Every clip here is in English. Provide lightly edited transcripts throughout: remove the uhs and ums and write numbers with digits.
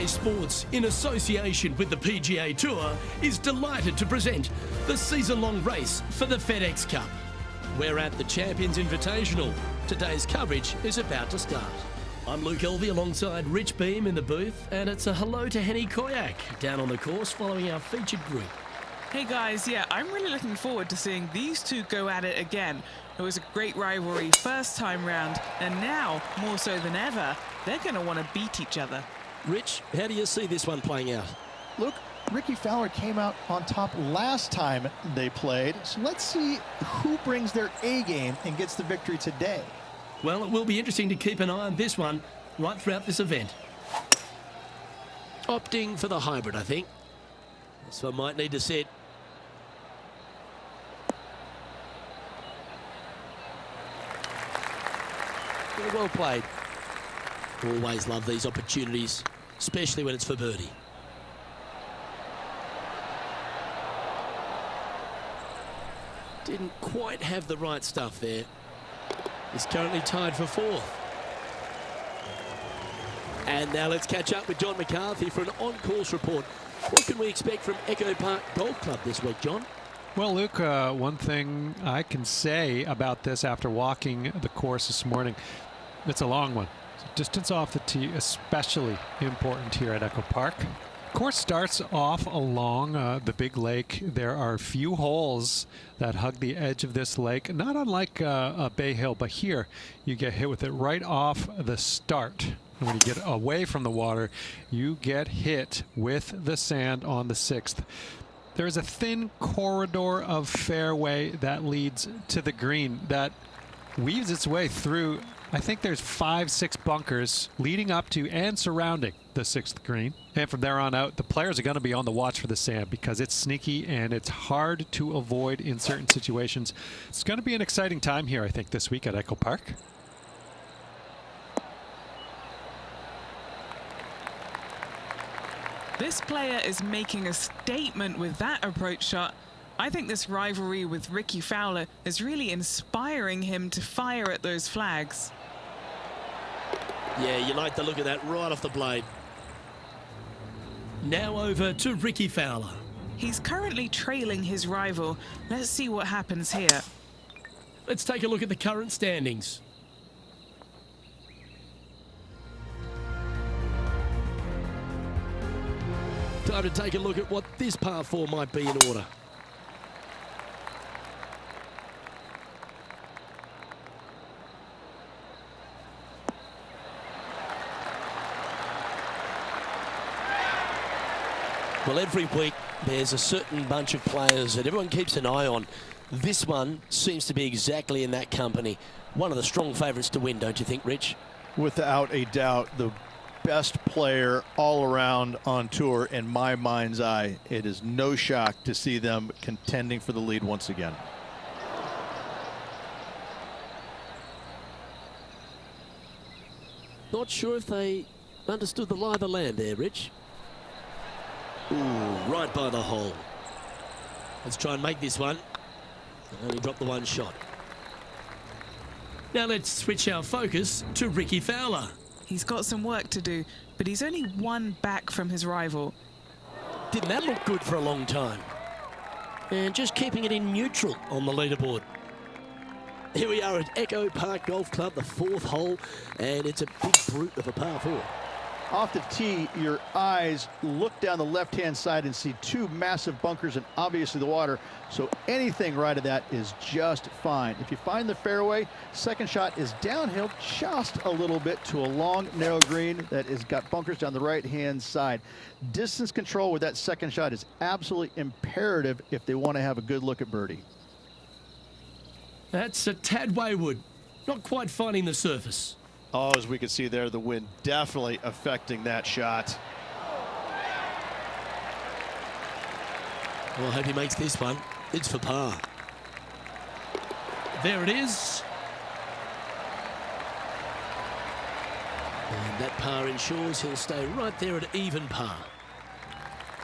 EA Sports, in association with the PGA Tour, is delighted to present the season-long race for the FedEx Cup. We're at the Champions Invitational. Today's coverage is about to start. I'm Luke Elvey alongside Rich Beam in the booth, and it's a hello to Henny Koyak down on the course following our featured group. Hey guys, yeah, I'm really looking forward to seeing these two go at it again. It was a great rivalry first time round, and now, more so than ever, they're going to want to beat each other. Rich, how do you see this one playing out? Look, Ricky Fowler came out on top last time they played, so let's see who brings their A game and gets the victory today. Well, it will be interesting to keep an eye on this one right throughout this event. Opting for the hybrid, I think. This one might need to sit. Well played. Always love these opportunities, especially when it's for birdie. Didn't quite have the right stuff there. He's currently tied for fourth. And now let's catch up with John McCarthy for an on-course report. What can we expect from Echo Park Golf Club this week, John? Well, Luke, one thing I can say about this after walking the course this morning, it's a long one. Distance off the tee, especially important here at Echo Park. Course starts off along the big lake. There are a few holes that hug the edge of this lake, not unlike a Bay Hill, but here you get hit with it right off the start. And when you get away from the water, you get hit with the sand on the sixth. There's a thin corridor of fairway that leads to the green that weaves its way through. I think there's 5-6 bunkers leading up to and surrounding the sixth green. And from there on out, the players are going to be on the watch for the sand because it's sneaky and it's hard to avoid in certain situations. It's going to be an exciting time here, I think, this week at Echo Park. This player is making a statement with that approach shot. I think this rivalry with Ricky Fowler is really inspiring him to fire at those flags. Yeah, you like the look of that right off the blade. Now over to Ricky Fowler. He's currently trailing his rival. Let's see what happens here. Let's take a look at the current standings. Time to take a look at what this par 4 might be in order. Well, every week there's a certain bunch of players that everyone keeps an eye on. This one seems to be exactly in that company. One of the strong favourites to win, don't you think, Rich? Without a doubt, the best player all around on tour in my mind's eye. It is no shock to see them contending for the lead once again. Not sure if they understood the lie of the land there, Rich. Ooh, right by the hole. Let's try and make this one. Only dropped the one shot. Now let's switch our focus to Ricky Fowler. He's got some work to do, but he's only one back from his rival. Didn't that look good for a long time? And just keeping it in neutral on the leaderboard. Here we are at Echo Park Golf Club, the fourth hole, and it's a big brute of a par 4. Off the tee, your eyes look down the left-hand side and see two massive bunkers and obviously the water. So anything right of that is just fine. If you find the fairway, second shot is downhill just a little bit to a long, narrow green that has got bunkers down the right-hand side. Distance control with that second shot is absolutely imperative if they want to have a good look at birdie. That's a tad wayward. Not quite finding the surface. Oh, as we can see there, the wind definitely affecting that shot. Well, I hope he makes this one. It's for par. There it is. And that par ensures he'll stay right there at even par.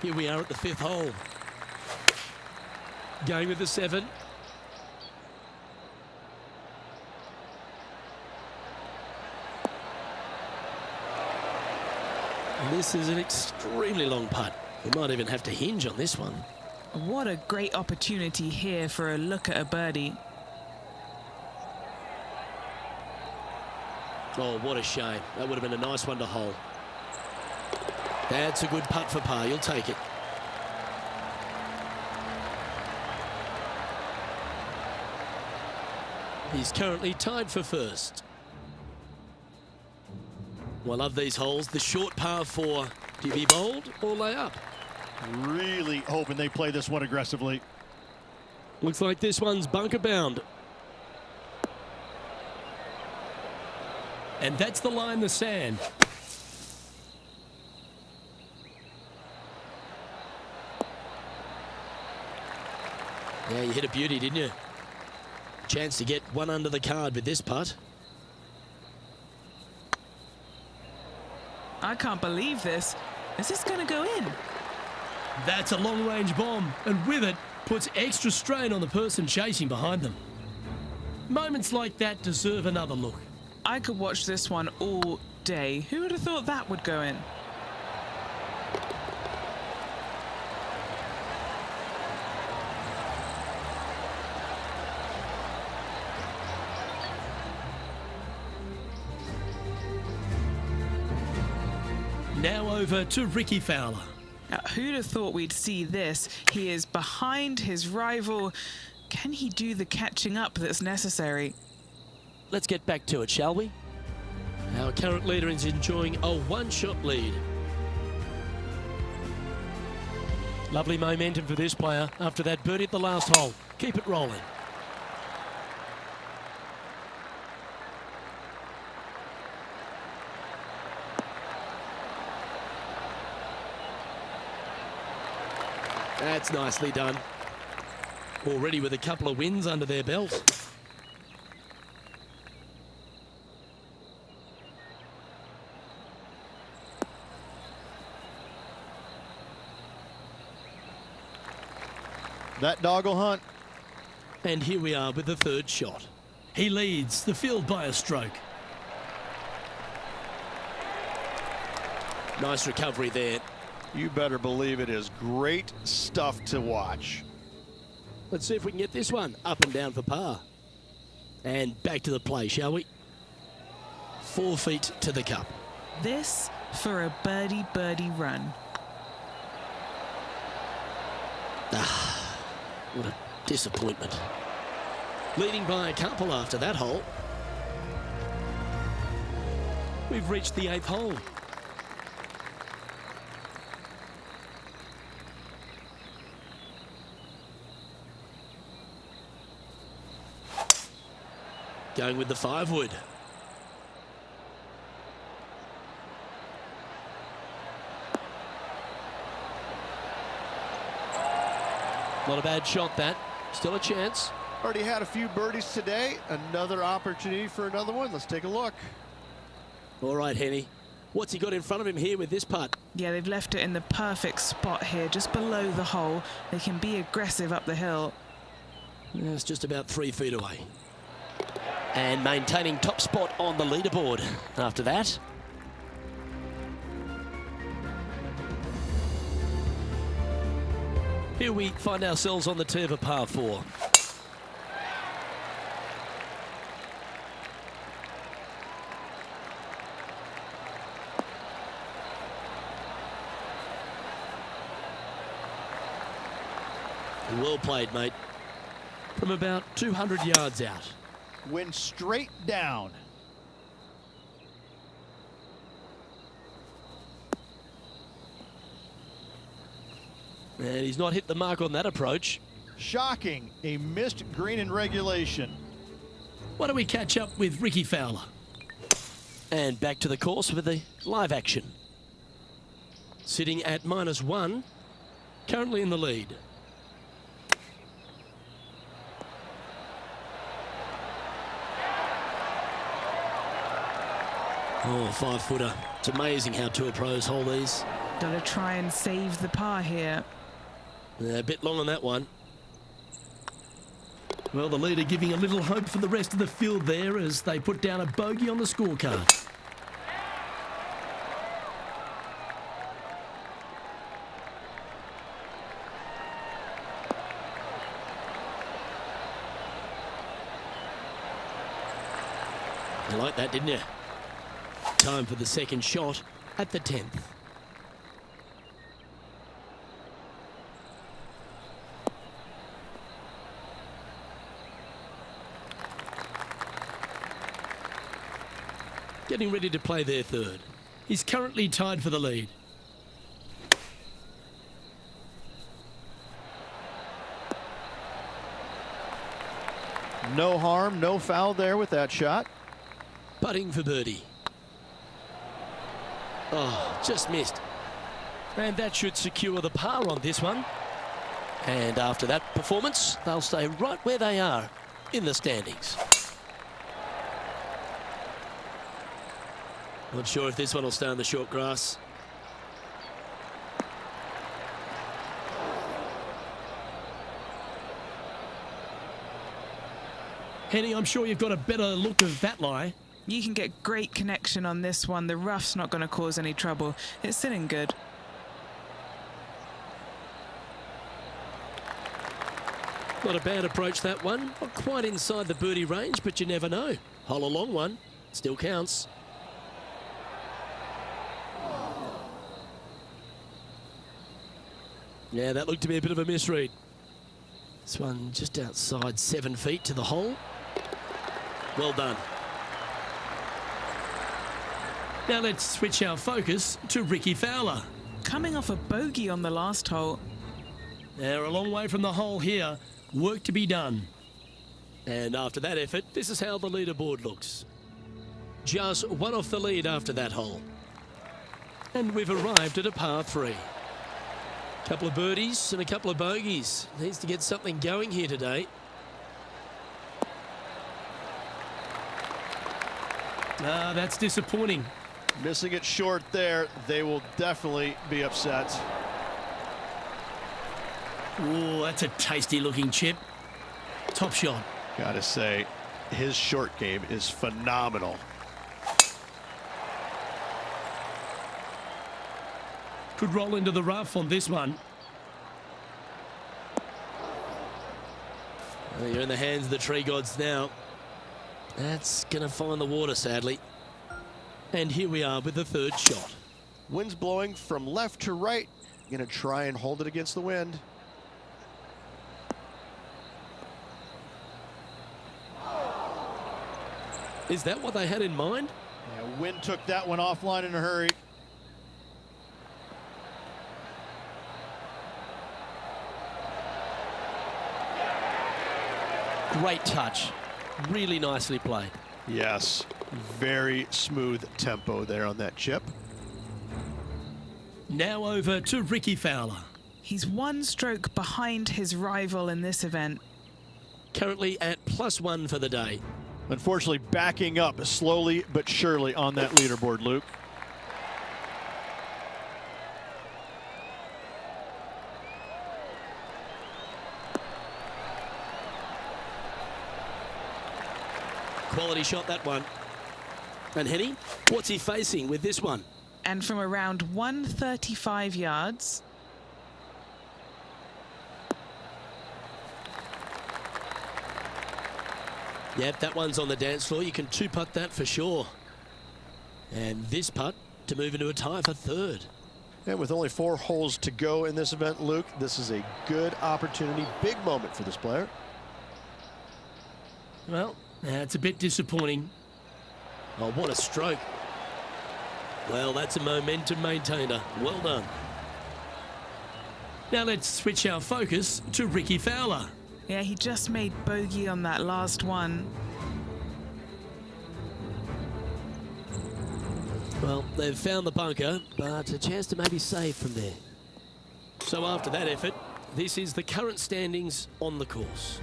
Here we are at the fifth hole. Going with the 7. This is an extremely long putt. We might even have to hinge on this one. What a great opportunity here for a look at a birdie. Oh, what a shame. That would have been a nice one to hole. That's a good putt for par. You'll take it. He's currently tied for first. Well, I love these holes. The short par 4. Do you be bold or lay up? Really hoping they play this one aggressively. Looks like this one's bunker bound. And that's the line in the sand. Yeah, you hit a beauty, didn't you? Chance to get one under the card with this putt. I can't believe this. Is this going to go in? That's a long-range bomb, and with it, puts extra strain on the person chasing behind them. Moments like that deserve another look. I could watch this one all day. Who would have thought that would go in? Now over to Ricky Fowler. Now, who'd have thought we'd see this? He is behind his rival. Can he do the catching up that's necessary? Let's get back to it, shall we? Our current leader is enjoying a one-shot lead. Lovely momentum for this player after that birdie at the last hole. Keep it rolling. That's nicely done. Already with a couple of wins under their belt. That dog will hunt. And here we are with the third shot. He leads the field by a stroke. Nice recovery there. You better believe it is great stuff to watch. Let's see if we can get this one up and down for par. And back to the play, shall we? 4 feet to the cup. This for a birdie run. What a disappointment. Leading by a couple after that hole. We've reached the 8th hole. Going with the 5-wood. Not a bad shot, that. Still a chance. Already had a few birdies today. Another opportunity for another one. Let's take a look. All right, Henny. What's he got in front of him here with this putt? Yeah, they've left it in the perfect spot here, just below the hole. They can be aggressive up the hill. Yeah, it's just about 3 feet away. And maintaining top spot on the leaderboard after that. Here we find ourselves on the tee of a par 4. Well played, mate. From about 200 yards out. Went straight down. And he's not hit the mark on that approach. Shocking. A missed green in regulation. Why don't we catch up with Ricky Fowler? And back to the course with the live action. Sitting at -1, currently in the lead. Oh, 5-footer. It's amazing how tour pros hold these. Gotta try and save the par here. Yeah, a bit long on that one. Well, the leader giving a little hope for the rest of the field there as they put down a bogey on the scorecard. You like that, didn't you? Time for the second shot at the 10th. Getting ready to play their third. He's currently tied for the lead. No harm, no foul there with that shot. Putting for birdie. Oh, just missed. And that should secure the par on this one. And after that performance, they'll stay right where they are in the standings. Not sure if this one will stay on the short grass. Henny, I'm sure you've got a better look of that lie. You can get great connection on this one. The rough's not going to cause any trouble. It's sitting good. Not a bad approach, that one. Not quite inside the birdie range, but you never know. Hole a long one. Still counts. Yeah, that looked to be a bit of a misread. This one just outside 7 feet to the hole. Well done. Now let's switch our focus to Ricky Fowler. Coming off a bogey on the last hole. They're a long way from the hole here. Work to be done. And after that effort, this is how the leaderboard looks. Just one off the lead after that hole. And we've arrived at a par 3. Couple of birdies and a couple of bogeys. Needs to get something going here today. Ah, that's disappointing. Missing it short there. They will definitely be upset. Oh, that's a tasty looking chip. Top shot. Gotta say, his short game is phenomenal. Could roll into the rough on this one. Well, you're in the hands of the tree gods now. That's going to find the water, sadly. And here we are with the third shot. Wind's blowing from left to right. Gonna try and hold it against the wind. Is that what they had in mind? Yeah, wind took that one offline in a hurry. Great touch. Really nicely played. Yes, very smooth tempo there on that chip. Now over to Ricky Fowler. He's one stroke behind his rival in this event. Currently at +1 for the day. Unfortunately, backing up slowly but surely on that leaderboard, Luke. Quality shot, that one. And Henny, what's he facing with this one? And from around 135 yards. Yep, that one's on the dance floor. You can two-putt that for sure. And this putt to move into a tie for third. And with only 4 holes to go in this event, Luke, this is a good opportunity, big moment for this player. Well, that's a bit disappointing. Oh, what a stroke. Well, that's a momentum maintainer. Well done. Now let's switch our focus to Ricky Fowler. Yeah, he just made bogey on that last one. Well, they've found the bunker, but a chance to maybe save from there. So after that effort, this is the current standings on the course.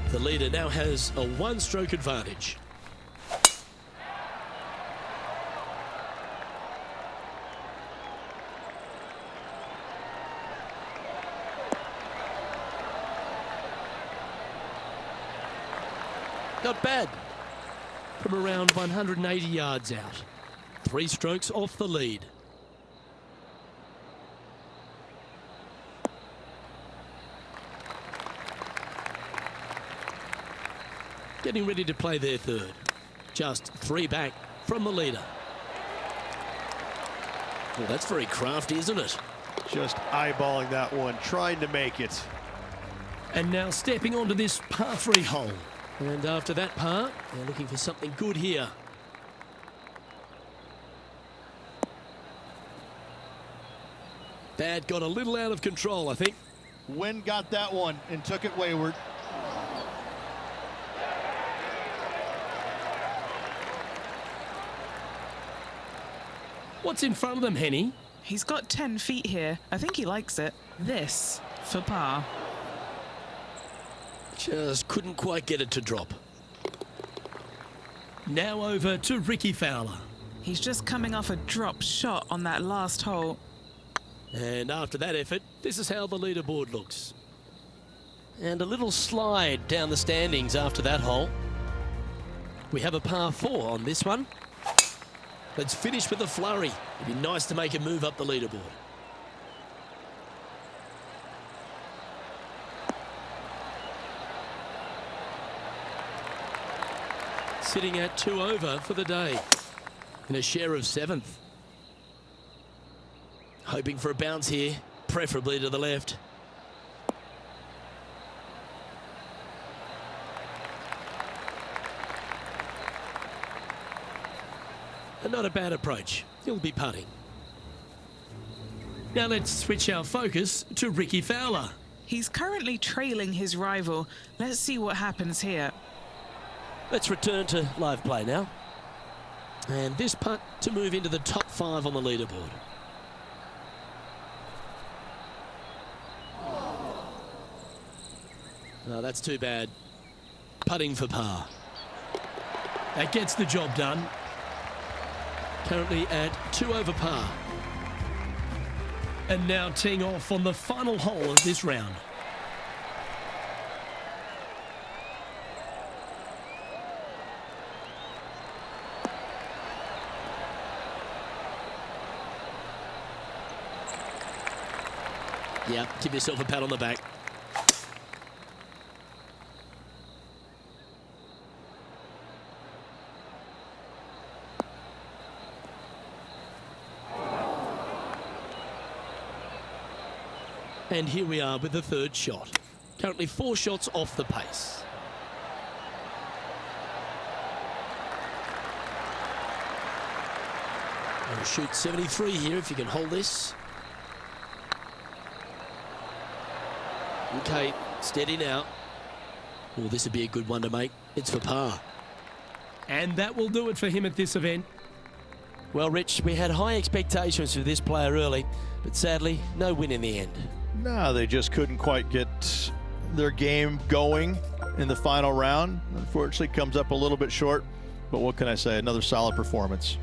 The leader now has a 1-stroke advantage. Not bad. From around 180 yards out. 3 strokes off the lead. Getting ready to play their third. just 3 back from the leader. Well, that's very crafty, isn't it? Just eyeballing that one, trying to make it. And now stepping onto this par 3 hole. And after that par, they're looking for something good here. That got a little out of control, I think. Wind got that one and took it wayward. What's in front of them, Henny? He's got 10 feet here. I think he likes it. This for par. Just couldn't quite get it to drop. Now over to Ricky Fowler. He's just coming off a drop shot on that last hole. And after that effort, this is how the leaderboard looks. And a little slide down the standings after that hole. We have a par 4 on this one. Let's finish with a flurry. It'd be nice to make a move up the leaderboard. Sitting at 2 over for the day in a share of 7th. Hoping for a bounce here, preferably to the left. And not a bad approach. He'll be putting. Now let's switch our focus to Ricky Fowler. He's currently trailing his rival. Let's see what happens here. Let's return to live play now. And this putt to move into the top 5 on the leaderboard. No, that's too bad. Putting for par. That gets the job done. Currently at 2 over par. And now teeing off on the final hole of this round. Yeah, give yourself a pat on the back. And here we are with the 3rd shot. Currently 4 shots off the pace. We'll shoot 73 here if you can hold this. Okay, steady now. Oh, this would be a good one to make. It's for par. And that will do it for him at this event. Well, Rich, we had high expectations for this player early, but sadly, no win in the end. No, they just couldn't quite get their game going in the final round. Unfortunately, comes up a little bit short, but what can I say? Another solid performance.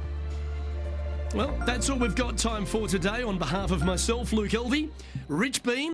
Well, that's all we've got time for today. On behalf of myself, Luke Elvey, Rich Beam,